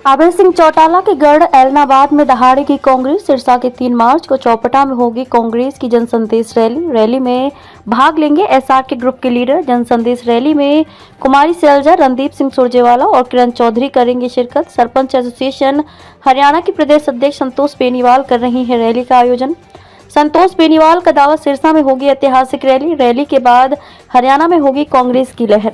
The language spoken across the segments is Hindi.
अभय सिंह चौटाला के गढ़ ऐलनाबाद में दहाड़ेगी कांग्रेस। सिरसा के 3 मार्च को चौपटा में होगी कांग्रेस की जनसंदेश रैली में भाग लेंगे एसआर के ग्रुप के लीडर। जनसंदेश रैली में कुमारी सैलजा, रणदीप सिंह सुरजेवाला और किरण चौधरी करेंगे शिरकत। सरपंच एसोसिएशन हरियाणा की प्रदेश अध्यक्ष संतोष बेनीवाल कर रही है रैली का आयोजन। संतोष बेनीवाल का दावा, सिरसा में होगी ऐतिहासिक रैली के बाद हरियाणा में होगी कांग्रेस की लहर।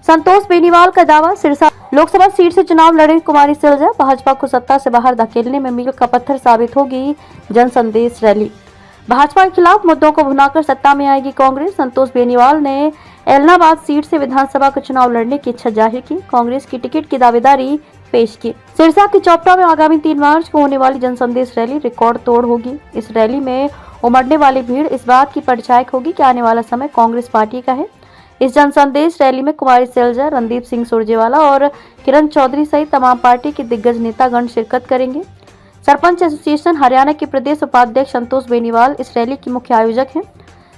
संतोष बेनीवाल का दावा, सिरसा लोकसभा सीट से चुनाव लड़े कुमारी सैलजा, भाजपा को सत्ता से बाहर धकेलने में मील का पत्थर साबित होगी जनसंदेश रैली। भाजपा के खिलाफ मुद्दों को भुनाकर सत्ता में आएगी कांग्रेस। संतोष बेनीवाल ने ऐलनाबाद सीट से विधानसभा का चुनाव लड़ने की इच्छा जाहिर की, कांग्रेस की टिकट की दावेदारी पेश की। सिरसा के चौपटा में आगामी 3 मार्च को होने वाली जनसंदेश रैली रिकॉर्ड तोड़ होगी। इस रैली में उमड़ने वाली भीड़ इस बात की परिचायक होगी कि आने वाला समय कांग्रेस पार्टी का है। इस जनसंदेश रैली में कुमारी सैलजा, रणदीप सिंह सुरजेवाला और किरण चौधरी सहित तमाम पार्टी के दिग्गज नेतागण शिरकत करेंगे। सरपंच एसोसिएशन हरियाणा के प्रदेश उपाध्यक्ष संतोष बेनीवाल इस रैली के मुख्य आयोजक हैं।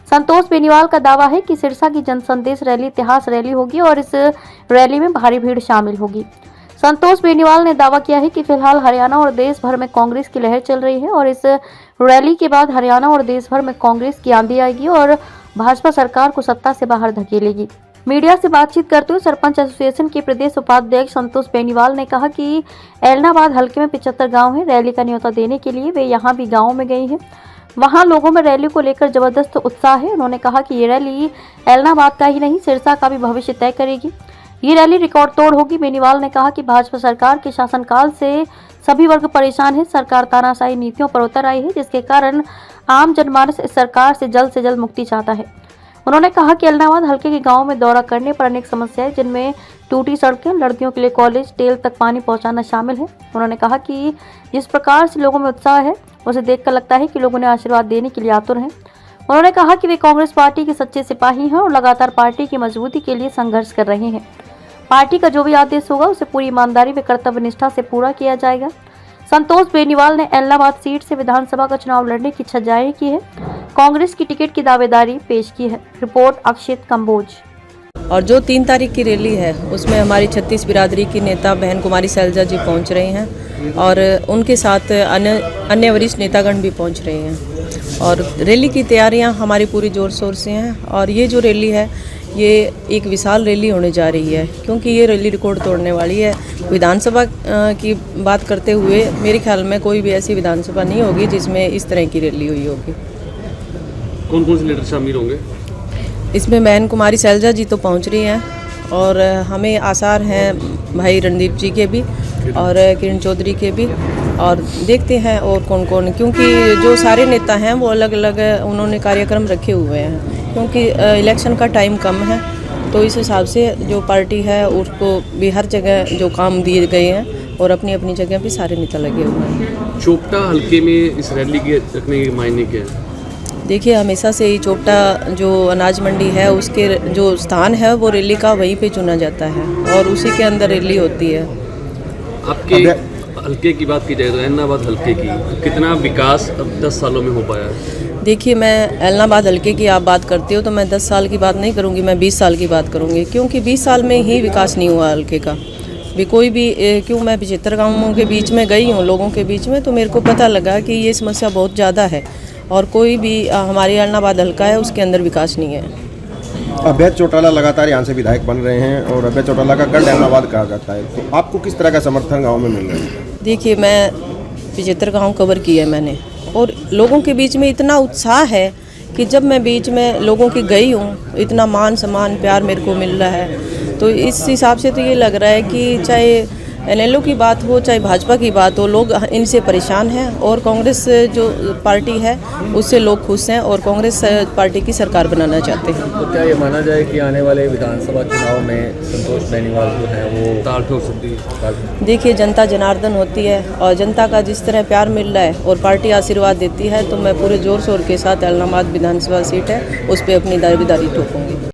संतोष बेनीवाल का दावा है कि सिरसा की जनसंदेश रैली इतिहास रैली होगी और इस रैली में भारी भीड़ शामिल होगी। संतोष बेनीवाल ने दावा किया है कि फिलहाल हरियाणा और देश भर में कांग्रेस की लहर चल रही है और इस रैली के बाद हरियाणा और देश भर में कांग्रेस की आंधी आएगी और भाजपा सरकार को सत्ता से बाहर धकेलेगी। मीडिया से बातचीत करते हुए सरपंच एसोसिएशन के प्रदेश उपाध्यक्ष संतोष बेनीवाल ने कहा कि ऐलनाबाद हलके में 75 गांव हैं। रैली का न्योता देने के लिए वे यहां भी गाँव में गई हैं। वहां लोगों में रैली को लेकर जबरदस्त उत्साह है। उन्होंने कहा कि ये रैली ऐलनाबाद का ही नहीं, सिरसा का भी भविष्य तय करेगी। ये रैली रिकॉर्ड तोड़ होगी। बेनीवाल ने कहा कि भाजपा सरकार के शासनकाल से सभी वर्ग परेशान है। सरकार तानाशाही नीतियों पर उतर आई है, जिसके कारण आम जनमानस इस सरकार से जल्द मुक्ति चाहता है। उन्होंने कहा कि ऐलनाबाद हल्के के गांव में दौरा करने पर अनेक समस्याएं, जिनमें टूटी सड़कें, लड़कियों के लिए कॉलेज, टेल तक पानी पहुंचाना शामिल है। उन्होंने कहा कि जिस प्रकार से लोगों में उत्साह है, उसे देखकर लगता है कि लोग उन्हें आशीर्वाद देने के लिए आतुर हैं। उन्होंने कहा कि वे कांग्रेस पार्टी के सच्चे सिपाही हैं और लगातार पार्टी की मजबूती के लिए संघर्ष कर रहे हैं। पार्टी का जो भी आदेश होगा उसे पूरी ईमानदारी व कर्तव्य निष्ठा से पूरा किया जाएगा। संतोष बेनीवाल ने ऐलनाबाद सीट से विधानसभा का चुनाव लड़ने की इच्छा जाहिर की है, कांग्रेस की टिकट की दावेदारी पेश की है। रिपोर्ट अक्षित कंबोज। और जो 3 तारीख की रैली है उसमें हमारी 36 बिरादरी की नेता बहन कुमारी सैलजा जी पहुंच रही हैं और उनके साथ अन्य वरिष्ठ नेतागण भी पहुंच रहे हैं और रैली की तैयारियां हमारी पूरी जोर शोर से हैं। और ये जो रैली है ये एक विशाल रैली होने जा रही है, क्योंकि ये रैली रिकॉर्ड तोड़ने वाली है। विधानसभा की बात करते हुए मेरे ख्याल में कोई भी ऐसी विधानसभा नहीं होगी जिसमें इस तरह की रैली हुई होगी। कौन कौन से लीडर शामिल होंगे इसमें? बहन कुमारी सैलजा जी तो पहुंच रही हैं और हमें आसार हैं भाई रणदीप जी के भी और किरण चौधरी के भी, और देखते हैं और कौन कौन, क्योंकि जो सारे नेता हैं वो अलग अलग उन्होंने कार्यक्रम रखे हुए हैं, क्योंकि इलेक्शन का टाइम कम है। तो इस हिसाब से जो पार्टी है उसको भी हर जगह जो काम दिए गए हैं और अपनी अपनी जगह पे सारे नेता लगे हुए हैं। चौपटा हल्के में इस रैली के रखने के मायने क्या है? देखिए, हमेशा से ही चौपटा जो अनाज मंडी है उसके जो स्थान है वो रैली का वहीं पे चुना जाता है और उसी के अंदर रैली होती है। आपके हल्के की बात की जाए तो ऐलनाबाद हल्के की कितना विकास अब 10 सालों में हो पाया है? देखिए, मैं ऐलनाबाद हल्के की आप बात करते हो तो मैं 10 साल की बात नहीं करूँगी, मैं 20 साल की बात करूँगी, क्योंकि 20 साल में ही विकास नहीं हुआ हल्के का भी कोई भी। क्यों, मैं 75 गाँवों के बीच में गई हूँ, लोगों के बीच में, तो मेरे को पता लगा कि ये समस्या बहुत ज़्यादा है और कोई भी हमारी ऐलनाबाद हल्का है उसके अंदर विकास नहीं है। अभय चौटाला लगातार यहाँ से विधायक बन रहे हैं और अभय चौटाला का गढ़ ऐलनाबाद कहा जाता है, तो आपको किस तरह का समर्थन गाँव में मिल रहा है? देखिए, मैं 75 गाँव कवर किया है मैंने और लोगों के बीच में इतना उत्साह है कि जब मैं बीच में लोगों की गई हूँ इतना मान सम्मान प्यार मेरे को मिल रहा है। तो इस हिसाब से तो ये लग रहा है कि चाहे एनएलओ की बात हो चाहे भाजपा की बात हो, लोग इनसे परेशान हैं और कांग्रेस जो पार्टी है उससे लोग खुश हैं और कांग्रेस पार्टी की सरकार बनाना चाहते हैं। तो क्या ये माना जाए कि आने वाले विधानसभा चुनाव में संतोष बेनीवाल जो है वो ताल ठोक सकती है? देखिए, जनता जनार्दन होती है और जनता का जिस तरह प्यार मिल रहा है और पार्टी आशीर्वाद देती है तो मैं पूरे जोर शोर के साथ ऐलनाबाद विधानसभा सीट है उस पर अपनी दावेदारी ठोकूंगी।